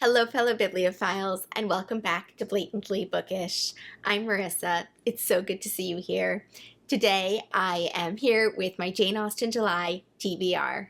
Hello, fellow bibliophiles, and welcome back to Blatantly Bookish. I'm Marissa. It's so good to see you here. Today, I am here with my Jane Austen July TBR.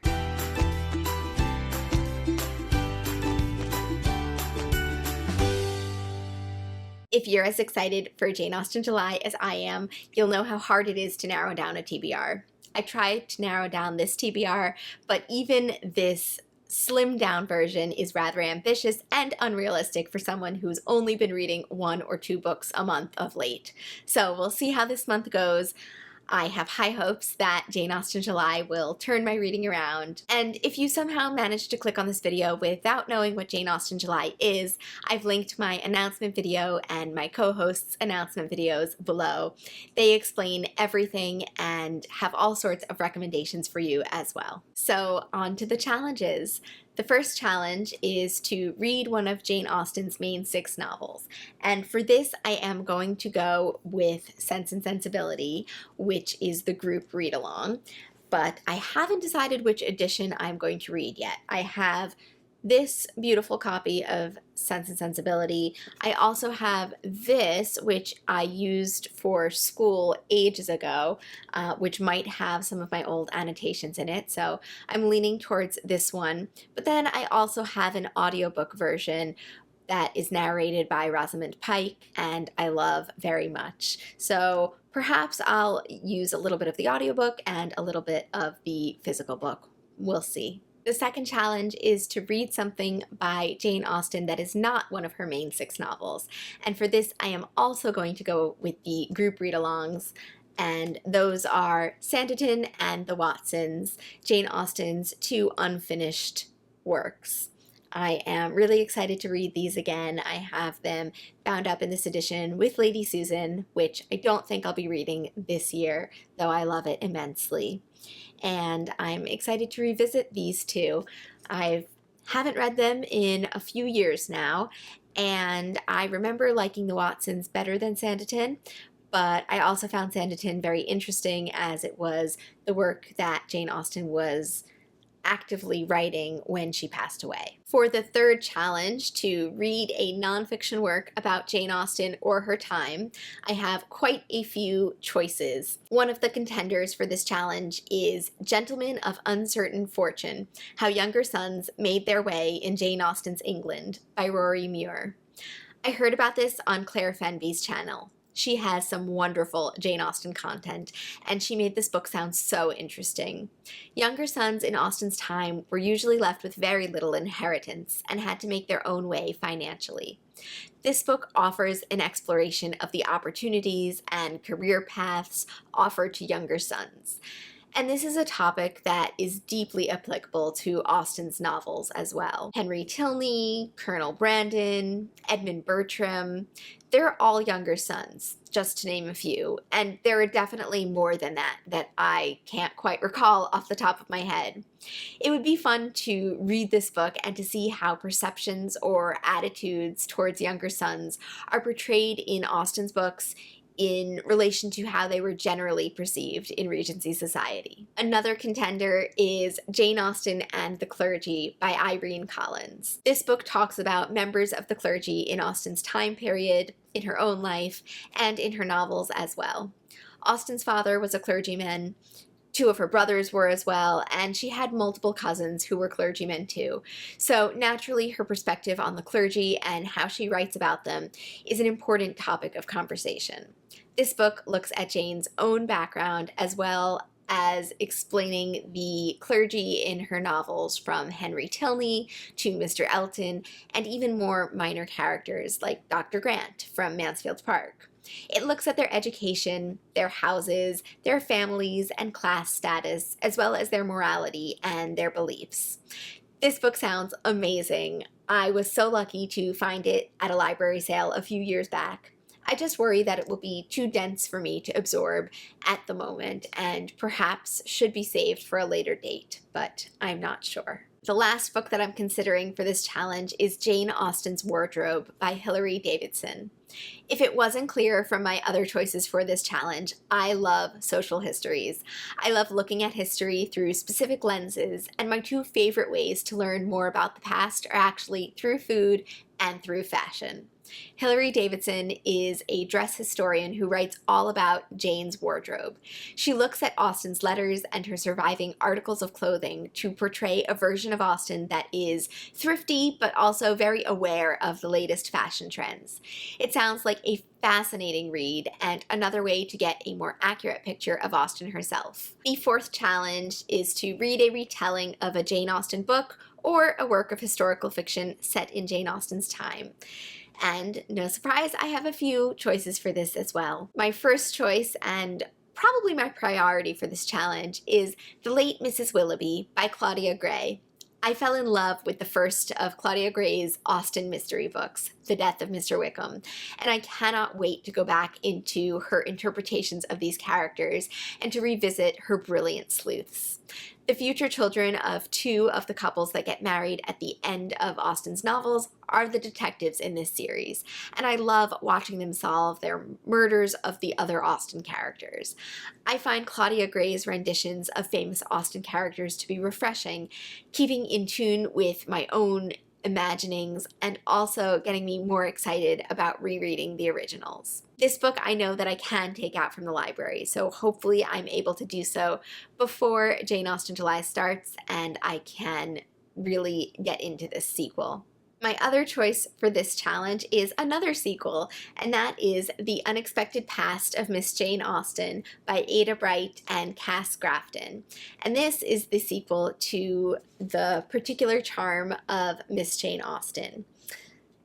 If you're as excited for Jane Austen July as I am, you'll know how hard it is to narrow down a TBR. I tried to narrow down this TBR, but even this slimmed down version is rather ambitious and unrealistic for someone who's only been reading 1 or 2 books a month of late. So we'll see how this month goes. I have high hopes that Jane Austen July will turn my reading around. And if you somehow managed to click on this video without knowing what Jane Austen July is, I've linked my announcement video and my co-host's announcement videos below. They explain everything and have all sorts of recommendations for you as well. So on to the challenges. The first challenge is to read one of Jane Austen's main 6 novels. And for this, I am going to go with Sense and Sensibility, which is the group read-along. But I haven't decided which edition I'm going to read yet. I have this beautiful copy of Sense and Sensibility. I also have this, which I used for school ages ago, which might have some of my old annotations in it, so I'm leaning towards this one. But then I also have an audiobook version that is narrated by Rosamund Pike, and I love very much. So perhaps I'll use a little bit of the audiobook and a little bit of the physical book. We'll see. The second challenge is to read something by Jane Austen that is not one of her main 6 novels. And for this, I am also going to go with the group read-alongs, and those are Sanditon and the Watsons, Jane Austen's 2 unfinished works. I am really excited to read these again. I have them bound up in this edition with Lady Susan, which I don't think I'll be reading this year, though I love it immensely. And I'm excited to revisit these 2. I haven't read them in a few years now, and I remember liking the Watsons better than Sanditon, but I also found Sanditon very interesting as it was the work that Jane Austen was actively writing when she passed away. For the third challenge, to read a nonfiction work about Jane Austen or her time, I have quite a few choices. One of the contenders for this challenge is Gentlemen of Uncertain Fortune: How Younger Sons Made Their Way in Jane Austen's England by Rory Muir. I heard about this on Claire Fenby's channel. She has some wonderful Jane Austen content, and she made this book sound so interesting. Younger sons in Austen's time were usually left with very little inheritance and had to make their own way financially. This book offers an exploration of the opportunities and career paths offered to younger sons. And this is a topic that is deeply applicable to Austen's novels as well. Henry Tilney, Colonel Brandon, Edmund Bertram, they're all younger sons, just to name a few. And there are definitely more than that I can't quite recall off the top of my head. It would be fun to read this book and to see how perceptions or attitudes towards younger sons are portrayed in Austen's books in relation to how they were generally perceived in Regency society. Another contender is Jane Austen and the Clergy by Irene Collins. This book talks about members of the clergy in Austen's time period, in her own life, and in her novels as well. Austen's father was a clergyman. 2 of her brothers were as well, and she had multiple cousins who were clergymen too. So naturally, her perspective on the clergy and how she writes about them is an important topic of conversation. This book looks at Jane's own background as well as explaining the clergy in her novels, from Henry Tilney to Mr. Elton, and even more minor characters like Dr. Grant from Mansfield Park. It looks at their education, their houses, their families, and class status, as well as their morality and their beliefs. This book sounds amazing. I was so lucky to find it at a library sale a few years back. I just worry that it will be too dense for me to absorb at the moment and perhaps should be saved for a later date, but I'm not sure. The last book that I'm considering for this challenge is Jane Austen's Wardrobe by Hilary Davidson. If it wasn't clear from my other choices for this challenge, I love social histories. I love looking at history through specific lenses, and my two favorite ways to learn more about the past are actually through food and through fashion. Hilary Davidson is a dress historian who writes all about Jane's wardrobe. She looks at Austen's letters and her surviving articles of clothing to portray a version of Austen that is thrifty but also very aware of the latest fashion trends. It sounds like a fascinating read and another way to get a more accurate picture of Austen herself. The fourth challenge is to read a retelling of a Jane Austen book or a work of historical fiction set in Jane Austen's time. And no surprise, I have a few choices for this as well. My first choice, and probably my priority for this challenge, is The Late Mrs. Willoughby by Claudia Gray. I fell in love with the first of Claudia Gray's Austen mystery books, The Death of Mr. Wickham, and I cannot wait to go back into her interpretations of these characters and to revisit her brilliant sleuths. The future children of two of the couples that get married at the end of Austen's novels are the detectives in this series, and I love watching them solve their murders of the other Austen characters. I find Claudia Gray's renditions of famous Austen characters to be refreshing, keeping in tune with my own imaginings and also getting me more excited about rereading the originals. This book I know that I can take out from the library, so hopefully I'm able to do so before Jane Austen July starts and I can really get into this sequel. My other choice for this challenge is another sequel, and that is The Unexpected Past of Miss Jane Austen by Ada Bright and Cass Grafton. And this is the sequel to The Particular Charm of Miss Jane Austen.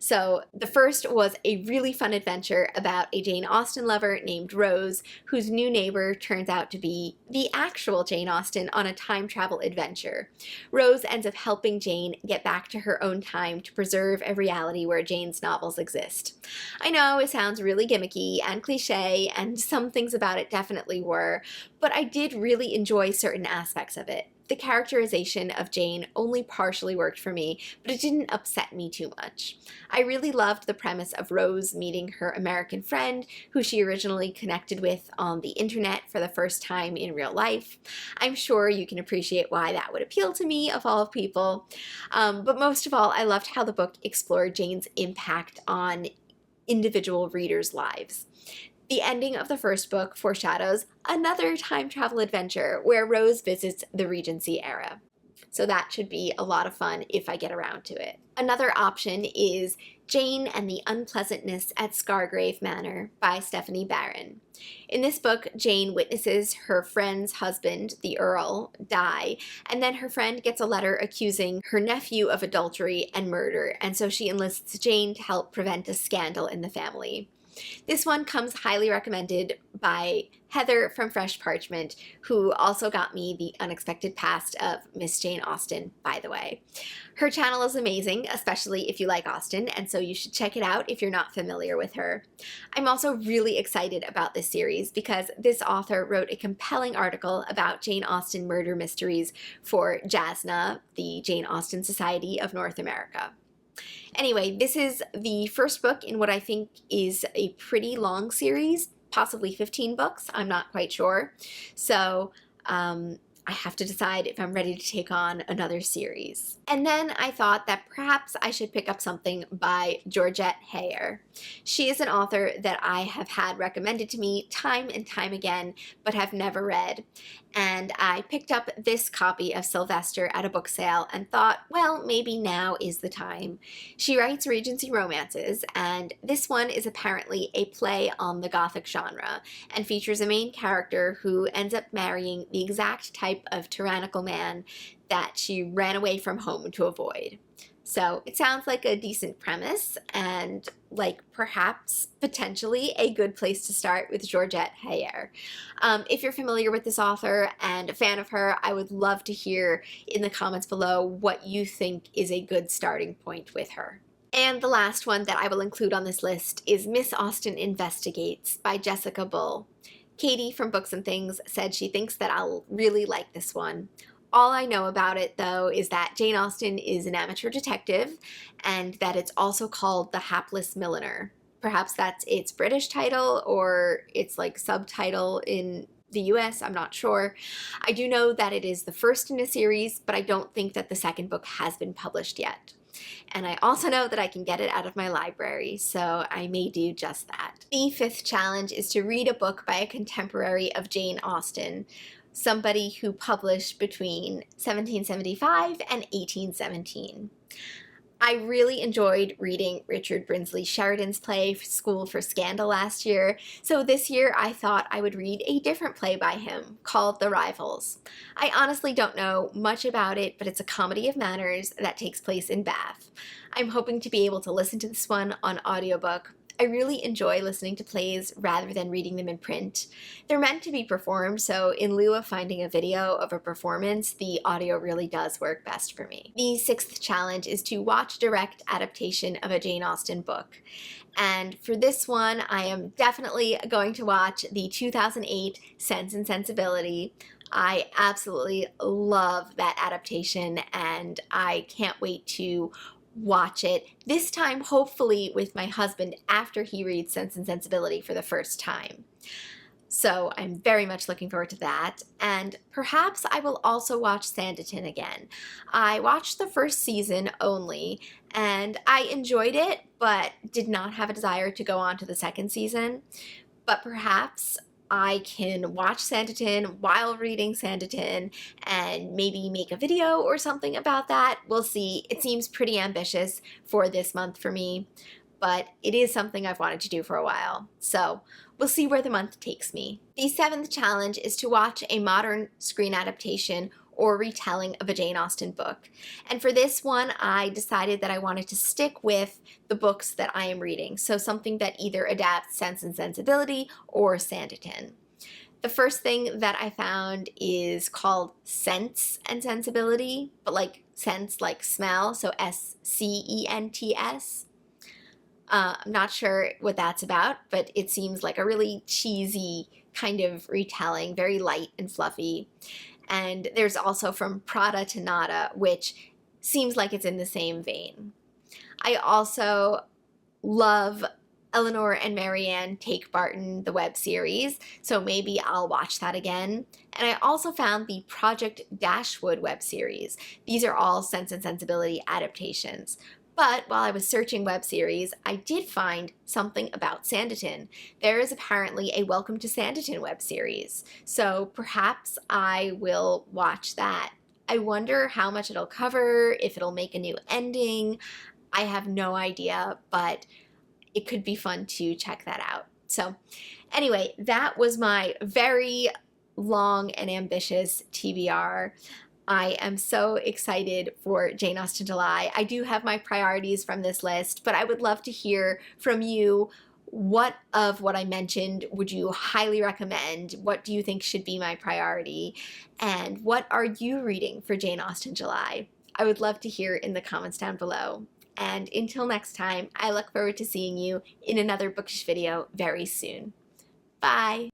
So the first was a really fun adventure about a Jane Austen lover named Rose, whose new neighbor turns out to be the actual Jane Austen on a time travel adventure. Rose ends up helping Jane get back to her own time to preserve a reality where Jane's novels exist. I know it sounds really gimmicky and cliche, and some things about it definitely were, but I did really enjoy certain aspects of it. The characterization of Jane only partially worked for me, but it didn't upset me too much. I really loved the premise of Rose meeting her American friend, who she originally connected with on the internet for the first time in real life. I'm sure you can appreciate why that would appeal to me, of all people. But most of all, I loved how the book explored Jane's impact on individual readers' lives. The ending of the first book foreshadows another time travel adventure where Rose visits the Regency era. So that should be a lot of fun if I get around to it. Another option is Jane and the Unpleasantnesss at Scargrave Manor by Stephanie Barron. In this book, Jane witnesses her friend's husband, the Earl, die, and then her friend gets a letter accusing her nephew of adultery and murder, and so she enlists Jane to help prevent a scandal in the family. This one comes highly recommended by Heather from Fresh Parchment, who also got me The Unexpected Past of Miss Jane Austen, by the way. Her channel is amazing, especially if you like Austen, and so you should check it out if you're not familiar with her. I'm also really excited about this series because this author wrote a compelling article about Jane Austen murder mysteries for JASNA, the Jane Austen Society of North America. Anyway, this is the first book in what I think is a pretty long series, possibly 15 books, I'm not quite sure. So I have to decide if I'm ready to take on another series. And then I thought that perhaps I should pick up something by Georgette. She is an author that I have had recommended to me time and time again, but have never read. And I picked up this copy of Sylvester at a book sale and thought, well, maybe now is the time. She writes Regency romances, and this one is apparently a play on the Gothic genre and features a main character who ends up marrying the exact type of tyrannical man that she ran away from home to avoid. So it sounds like a decent premise and like perhaps potentially a good place to start with Georgette. If you're familiar with this author and a fan of her, I would love to hear in the comments below what you think is a good starting point with her. And the last one that I will include on this list is Miss Austen Investigates by Jessica Bull. Katie from Books and Things said she thinks that I'll really like this one. All I know about it, though, is that Jane Austen is an amateur detective and that it's also called The Hapless Milliner. Perhaps that's its British title or its like subtitle in the US, I'm not sure. I do know that it is the first in a series, but I don't think that the second book has been published yet. And I also know that I can get it out of my library, so I may do just that. The fifth challenge is to read a book by a contemporary of Jane Austen, somebody who published between 1775 and 1817. I really enjoyed reading Richard Brinsley Sheridan's play, School for Scandal, last year, so this year I thought I would read a different play by him called The Rivals. I honestly don't know much about it, but it's a comedy of manners that takes place in Bath. I'm hoping to be able to listen to this one on audiobook. I really enjoy listening to plays rather than reading them in print. They're meant to be performed, so in lieu of finding a video of a performance, the audio really does work best for me. The sixth challenge is to watch a direct adaptation of a Jane Austen book. And for this one, I am definitely going to watch the 2008 Sense and Sensibility. I absolutely love that adaptation, and I can't wait to watch it, this time hopefully with my husband after he reads Sense and Sensibility for the first time. So I'm very much looking forward to that, and perhaps I will also watch Sanditon again. I watched the first season only, and I enjoyed it, but did not have a desire to go on to the second season. But perhaps I can watch Sanditon while reading Sanditon and maybe make a video or something about that. We'll see. It seems pretty ambitious for this month for me, but it is something I've wanted to do for a while. So we'll see where the month takes me. The seventh challenge is to watch a modern screen adaptation or retelling of a Jane Austen book. And for this one, I decided that I wanted to stick with the books that I am reading, so something that either adapts Sense and Sensibility or Sanditon. The first thing that I found is called Sense and Sensibility, but like sense like smell, so S-C-E-N-T-S. I'm not sure what that's about, but it seems like a really cheesy kind of retelling, very light and fluffy. And there's also From Prada to Nada, which seems like it's in the same vein. I also love Eleanor and Marianne Take Barton, the web series, so maybe I'll watch that again. And I also found the Project Dashwood web series. These are all Sense and Sensibility adaptations. But while I was searching web series, I did find something about Sanditon. There is apparently a Welcome to Sanditon web series, so perhaps I will watch that. I wonder how much it'll cover, if it'll make a new ending. I have no idea, but it could be fun to check that out. So anyway, that was my very long and ambitious TBR. I am so excited for Jane Austen July. I do have my priorities from this list, but I would love to hear from you. What of what I mentioned would you highly recommend? What do you think should be my priority? And what are you reading for Jane Austen July? I would love to hear in the comments down below. And until next time, I look forward to seeing you in another bookish video very soon. Bye!